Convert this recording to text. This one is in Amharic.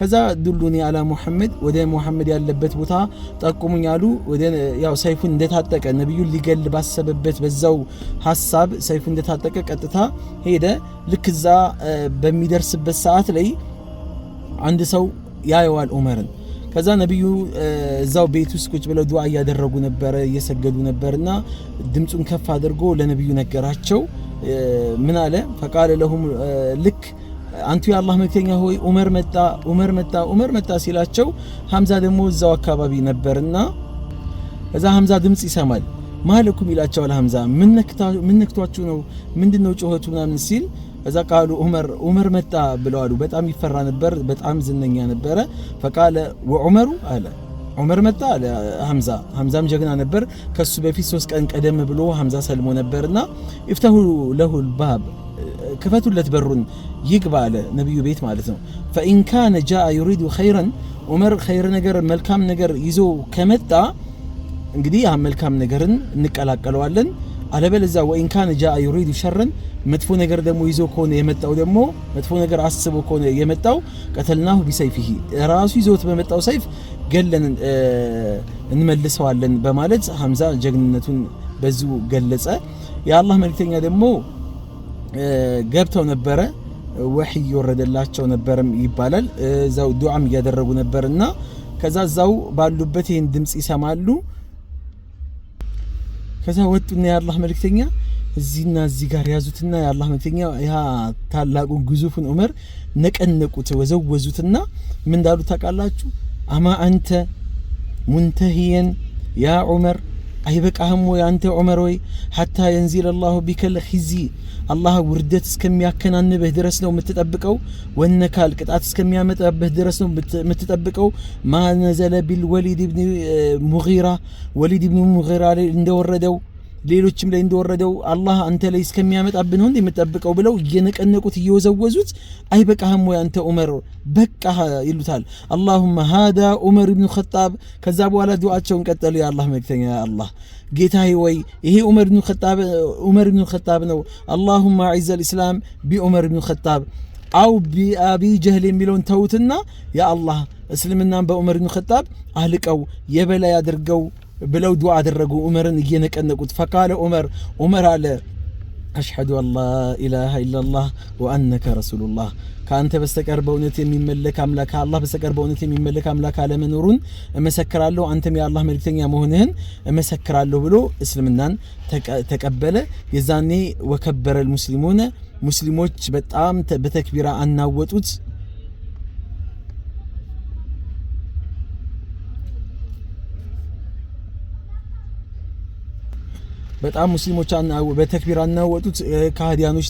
ከዛ ዱሉኒ አላ ሙሐመድ ወደ ሙሐመድ ያለበት ቦታ ጠቁሙኝ አሉ። ወደ ያው ሰይፉን እንደታጠቀ ነብዩን ሊገል ባሰበበት በዛው ሐሳብ ሰይፉን እንደታጠቀ ቀጥታ ሄደ። ልክ እዛ በሚደርስበት ሰዓት ላይ አንድ ሰው ያየዋል ዑመርን። ከዛ ነብዩ እዛው ቤት ውስጥ ቁጭ ብለው ዱዓ ያደረጉ ነበር፣ እየሰገዱ ነበርና ድምጹን ከፍ አድርጎ ለነብዩ ነገራቸው። ምን አለ? فقال لهم ልክ አንቱ የአላህ መልእክተኛ ሆይ ዑመር መጣ ሲላቸው ሐምዛ ደግሞ እዛው አካባቢ ነበርና እዛ ሐምዛ ድምጽ ይሰማል። ማለኩም ይላቸዋል። ሐምዛ ምን ነክቷችሁ ነው? ምንድነው ጩኸቱ ምናምን ሲል እዛ ቃሉ ዑመር መጣ ብለዋሉ። በጣም ይፈራ ነበር፣ በጣም ዝነኛ ነበረ። فقال وعمر አለ ዑመር መጣ አለ ሐምዛም ጀግና ነበር። ከሱ በፊት 3 ቀን ቀደም ብሎ ሐምዛ ሰልሞ ነበርና ይፍተሁ له الباب ክፈቱለት በሩን ይግባ አለ ነብዩ ቤት ማለት ነው። فإن كان جاء يريد خيرا ዑመር ኸይር ነገር መልካም ነገር ይዞ ከመጣ እንግዲህ ያ መልካም ነገርን እንቀላቀለዋለን። አለበለዚያ وإن كان جاء يريد شرا መጥፎ ነገር ደግሞ ይዞ ከሆነ የመጣው ደግሞ መጥፎ ነገር አስቦ ከሆነ የመጣው ቀተልናሁ بسيفه ራሱ ይዞት በመጣው ሰይፍ ገለን እንመልሰዋለን በማለት ሐምዛ ጀግንነቱን በዙ ገለጸ። የአላህ መልእክተኛ ደግሞ ገብተው ነበረ፣ ወህይ ይወረደላቸው ነበርም ይባላል። እዛው ዱዓም ያደረጉ ነበርና ከዛ እዛው ባሉበት ይሄን ድምጽ ይሰማሉ። ከዛ ወጡና የአላህ መልእክተኛ እዚህና እዚህ ጋር ያዙትና የአላህ መልእክተኛ ያ ታላቁን ግዙፉን ዑመር ነቀነቁት፣ ወዘወዙትና ምን እንዳሉ ታውቃላችሁ? አማ አንተ ሙንተሂየን ያ ዑመር አይበቃህም ወይ አንተ ዑመር ወይ ሐታ ينزل الله بك الخزي አላህ ውርደት እስከሚያከናንብህ ድረስ ነው የምትጠብቀው። ወነካል ቅጣት እስከሚያመጣብህ ድረስ ነው የምትጠብቀው። ማ ነዘለ بالوليد ابن مغيرة ወሊድ ኢብኑ ሙጊራ ላይ እንደወረደው ሌሎችም ላይ እንደወረደው አላህ አንተ ላይ እስከሚያመጣብህ ነው እንደምትጠብቀው ብለው እየነቀነቁት እየወዘወዙት አይበቃህም ወይ አንተ ዑመር በቃ ይሉታል። اللهم هذا عمر بن الخطاب ከዛ በኋላ ዱዓቸውን ቀጠሉ። የአላህ መልእክተኛ አላህ ጌታዬ ወይ ይሄ ዑመር ብን الخطاب ነው። اللهم اعز الاسلام بعمر بن الخطاب او بابي جهل የሚለውን ተውትና ያ አላህ እስልምናን በዑመር ብን الخطاب አልቀው የበላይ አድርገው ብለው ዱዓ አደረጉ። ዑመርን እየነቀነቁት فقال ዑመር አለ አሽሀዱ አን ላ ኢላሃ ኢላላህ ወአነከ ረሱሉላህ ካንተ በስተቀር በእውነት የሚመለክ አምላክ አላህ በስተቀር በእውነት የሚመለክ አምላክ አለመኖሩን እመሰክራለሁ፣ አንተም የአላህ መልእክተኛ መሆንህን እመሰክራለሁ ብሎ እስልምናን ተቀበለ። የዛኔ ወከበረ المسلمون ሙስሊሞች በጣም በተክቢራ አናወጡት። በጣም ሙስሊሞች በተክቢራ አናወጡት። ከሃዲያኖች